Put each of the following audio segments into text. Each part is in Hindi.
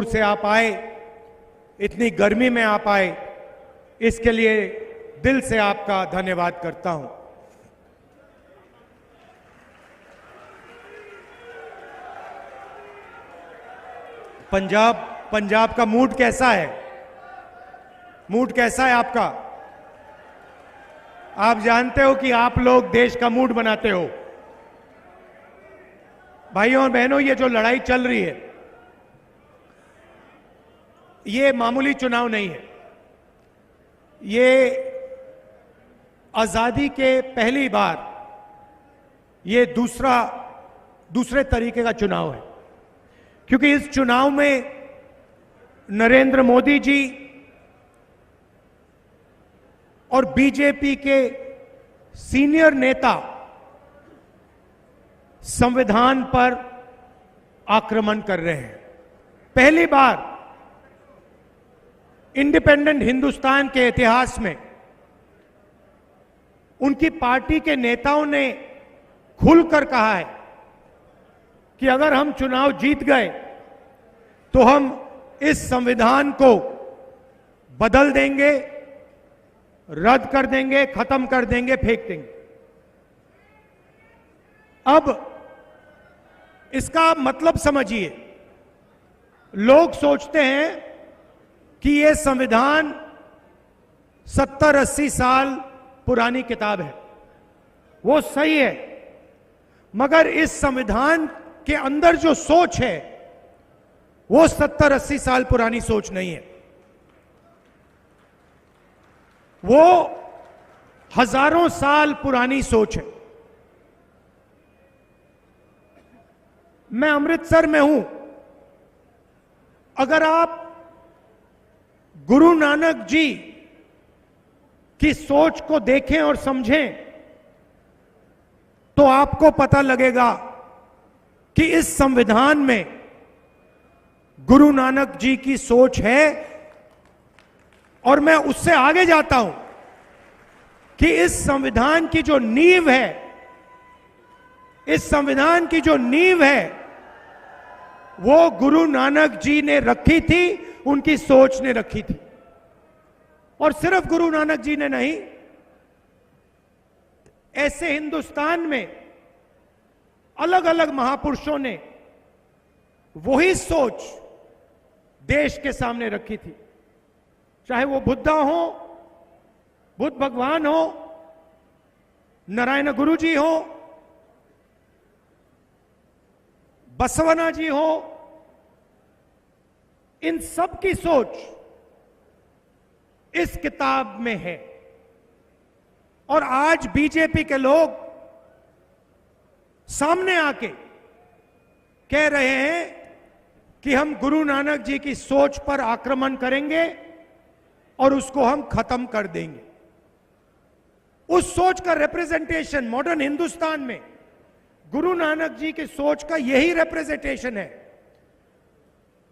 से आप आए, इतनी गर्मी में आप आए, इसके लिए दिल से आपका धन्यवाद करता हूं। पंजाब का मूड कैसा है? मूड कैसा है आपका? आप जानते हो कि आप लोग देश का मूड बनाते हो। भाइयों और बहनों, ये जो लड़ाई चल रही है, ये मामूली चुनाव नहीं है। ये आजादी के पहली बार ये दूसरे तरीके का चुनाव है, क्योंकि इस चुनाव में नरेंद्र मोदी जी और बीजेपी के सीनियर नेता संविधान पर आक्रमण कर रहे हैं। पहली बार इंडिपेंडेंट हिंदुस्तान के इतिहास में उनकी पार्टी के नेताओं ने खुलकर कहा है कि अगर हम चुनाव जीत गए तो हम इस संविधान को बदल देंगे, रद्द कर देंगे, खत्म कर देंगे, फेंक देंगे। अब इसका मतलब समझिए। लोग सोचते हैं कि यह संविधान 70-80 साल पुरानी किताब है। वो सही है, मगर इस संविधान के अंदर जो सोच है वो 70-80 साल पुरानी सोच नहीं है। वो हजारों साल पुरानी सोच है। मैं अमृतसर में हूं। अगर आप गुरु नानक जी की सोच को देखें और समझें तो आपको पता लगेगा कि इस संविधान में गुरु नानक जी की सोच है। और मैं उससे आगे जाता हूं कि इस संविधान की जो नींव है, इस संविधान की जो नींव है वो गुरु नानक जी ने रखी थी, उनकी सोच ने रखी थी। और सिर्फ गुरु नानक जी ने नहीं, ऐसे हिंदुस्तान में अलग अलग महापुरुषों ने वही सोच देश के सामने रखी थी। चाहे वो बुद्धा हो, बुद्ध भगवान हो, नारायण गुरु जी हो, बसवना जी हो, इन सब की सोच इस किताब में है। और आज बीजेपी के लोग सामने आके कह रहे हैं कि हम गुरु नानक जी की सोच पर आक्रमण करेंगे और उसको हम खत्म कर देंगे। उस सोच का रिप्रेजेंटेशन मॉडर्न हिंदुस्तान में गुरु नानक जी की सोच का यही रिप्रेजेंटेशन है।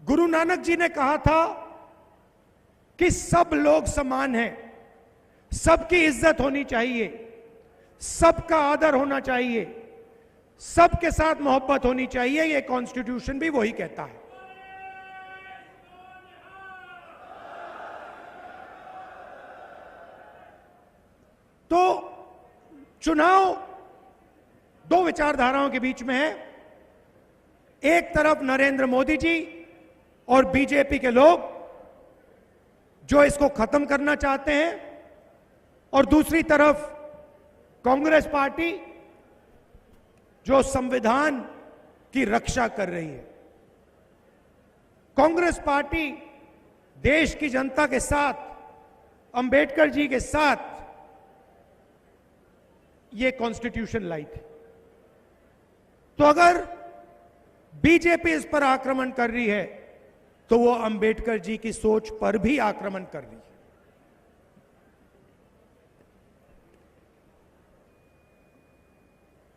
गुरु नानक जी ने कहा था कि सब लोग समान हैं, सबकी इज्जत होनी चाहिए, सबका आदर होना चाहिए, सबके साथ मोहब्बत होनी चाहिए। यह कॉन्स्टिट्यूशन भी वही कहता है। तो चुनाव दो विचारधाराओं के बीच में है। एक तरफ नरेंद्र मोदी जी और बीजेपी के लोग जो इसको खत्म करना चाहते हैं, और दूसरी तरफ कांग्रेस पार्टी जो संविधान की रक्षा कर रही है। कांग्रेस पार्टी देश की जनता के साथ, अंबेडकर जी के साथ ये कॉन्स्टिट्यूशन लाई थी। तो अगर बीजेपी इस पर आक्रमण कर रही है तो वो अंबेडकर जी की सोच पर भी आक्रमण कर रही है।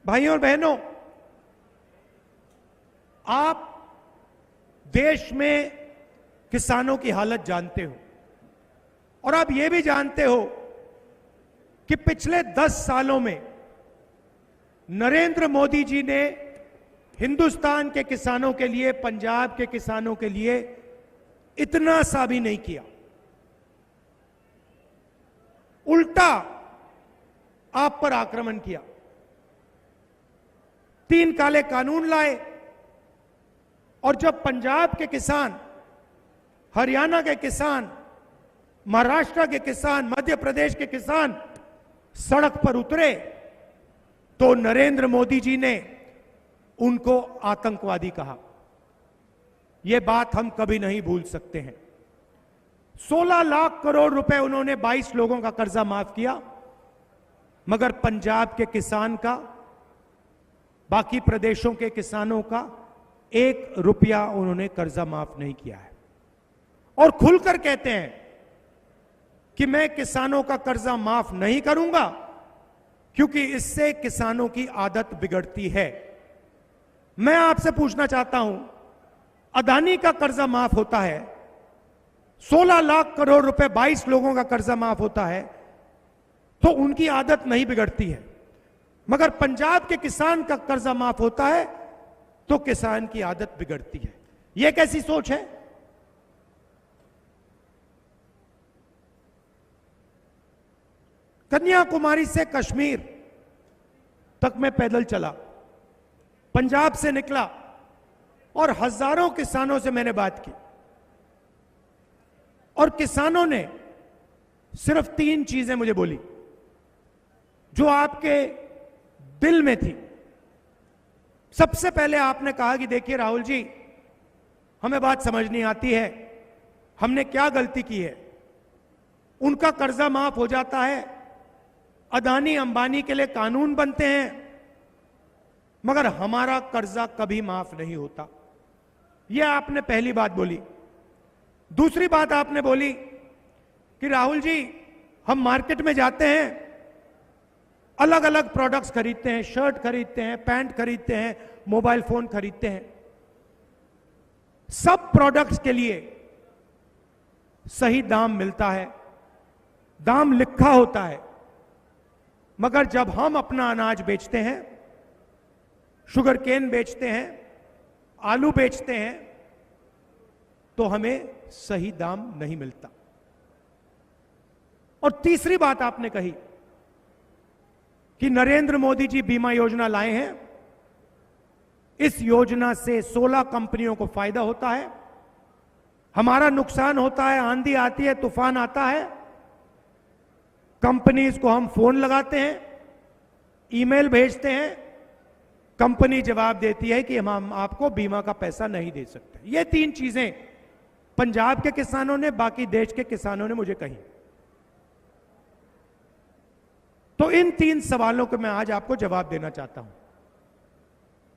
भाइयों और बहनों, आप देश में किसानों की हालत जानते हो, और आप ये भी जानते हो कि पिछले 10 सालों में नरेंद्र मोदी जी ने हिंदुस्तान के किसानों के लिए, पंजाब के किसानों के लिए इतना सा भी नहीं किया। उल्टा आप पर आक्रमण किया। 3 काले कानून लाए, और जब पंजाब के किसान, हरियाणा के किसान, महाराष्ट्र के किसान, मध्य प्रदेश के किसान सड़क पर उतरे, तो नरेंद्र मोदी जी ने उनको आतंकवादी कहा। यह बात हम कभी नहीं भूल सकते हैं। 16 लाख करोड़ रुपए उन्होंने 22 लोगों का कर्जा माफ किया, मगर पंजाब के किसान का, बाकी प्रदेशों के किसानों का 1 रुपया उन्होंने कर्जा माफ नहीं किया है। और खुलकर कहते हैं कि मैं किसानों का कर्जा माफ नहीं करूंगा, क्योंकि इससे किसानों की आदत बिगड़ती है। मैं आपसे पूछना चाहता हूं, अदानी का कर्जा माफ होता है, 16 लाख करोड़ रुपए 22 लोगों का कर्जा माफ होता है, तो उनकी आदत नहीं बिगड़ती है। मगर पंजाब के किसान का कर्जा माफ होता है तो किसान की आदत बिगड़ती है। यह कैसी सोच है? कन्याकुमारी से कश्मीर तक मैं पैदल चला, पंजाब से निकला, और हजारों किसानों से मैंने बात की, और किसानों ने सिर्फ 3 चीजें मुझे बोली जो आपके दिल में थी। सबसे पहले आपने कहा कि देखिए राहुल जी, हमें बात समझ नहीं आती है, हमने क्या गलती की है। उनका कर्जा माफ हो जाता है, अदानी अंबानी के लिए कानून बनते हैं, मगर हमारा कर्जा कभी माफ नहीं होता। यह आपने पहली बात बोली। दूसरी बात आपने बोली कि राहुल जी, हम मार्केट में जाते हैं, अलग अलग प्रोडक्ट्स खरीदते हैं, शर्ट खरीदते हैं, पैंट खरीदते हैं, मोबाइल फोन खरीदते हैं, सब प्रोडक्ट्स के लिए सही दाम मिलता है, दाम लिखा होता है, मगर जब हम अपना अनाज बेचते हैं, शुगर केन बेचते हैं, आलू बेचते हैं, तो हमें सही दाम नहीं मिलता। और तीसरी बात आपने कही कि नरेंद्र मोदी जी बीमा योजना लाए हैं, इस योजना से 16 कंपनियों को फायदा होता है, हमारा नुकसान होता है, आंधी आती है, तूफान आता है, कंपनीज को हम फोन लगाते हैं, ईमेल भेजते हैं, कंपनी जवाब देती है कि हम आपको बीमा का पैसा नहीं दे सकते। ये 3 चीजें पंजाब के किसानों ने, बाकी देश के किसानों ने मुझे कही। तो इन 3 सवालों को मैं आज आपको जवाब देना चाहता हूं।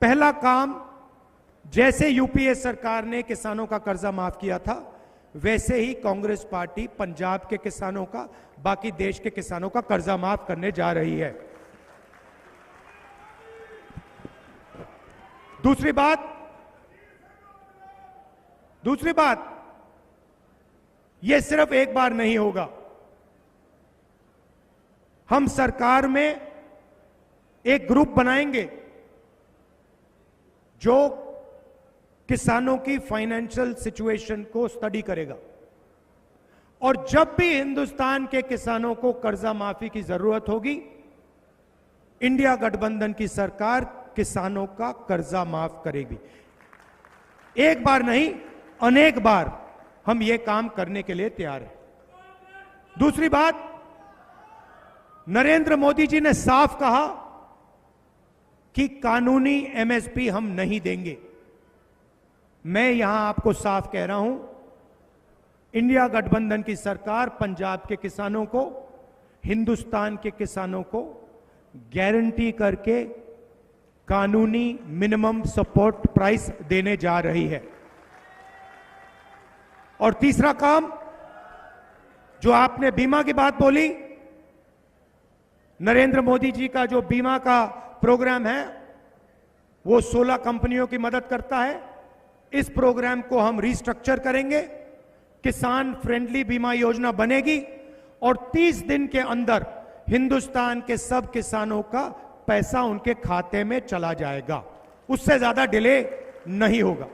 पहला काम, जैसे यूपीए सरकार ने किसानों का कर्जा माफ किया था, वैसे ही कांग्रेस पार्टी पंजाब के किसानों का, बाकी देश के किसानों का कर्जा माफ करने जा रही है। दूसरी बात, यह सिर्फ एक बार नहीं होगा। हम सरकार में एक ग्रुप बनाएंगे जो किसानों की फाइनेंशियल सिचुएशन को स्टडी करेगा, और जब भी हिंदुस्तान के किसानों को कर्जा माफी की जरूरत होगी, इंडिया गठबंधन की सरकार किसानों का कर्जा माफ करेगी। एक बार नहीं, अनेक बार हम ये काम करने के लिए तैयार हैं। दूसरी बात, नरेंद्र मोदी जी ने साफ कहा कि कानूनी एमएसपी हम नहीं देंगे। मैं यहां आपको साफ कह रहा हूं, इंडिया गठबंधन की सरकार पंजाब के किसानों को, हिंदुस्तान के किसानों को गारंटी करके कानूनी मिनिमम सपोर्ट प्राइस देने जा रही है। और तीसरा काम, जो आपने बीमा की बात बोली, नरेंद्र मोदी जी का जो बीमा का प्रोग्राम है वो 16 कंपनियों की मदद करता है। इस प्रोग्राम को हम रिस्ट्रक्चर करेंगे, किसान फ्रेंडली बीमा योजना बनेगी, और 30 दिन के अंदर हिंदुस्तान के सब किसानों का पैसा उनके खाते में चला जाएगा। उससे ज्यादा डिले नहीं होगा।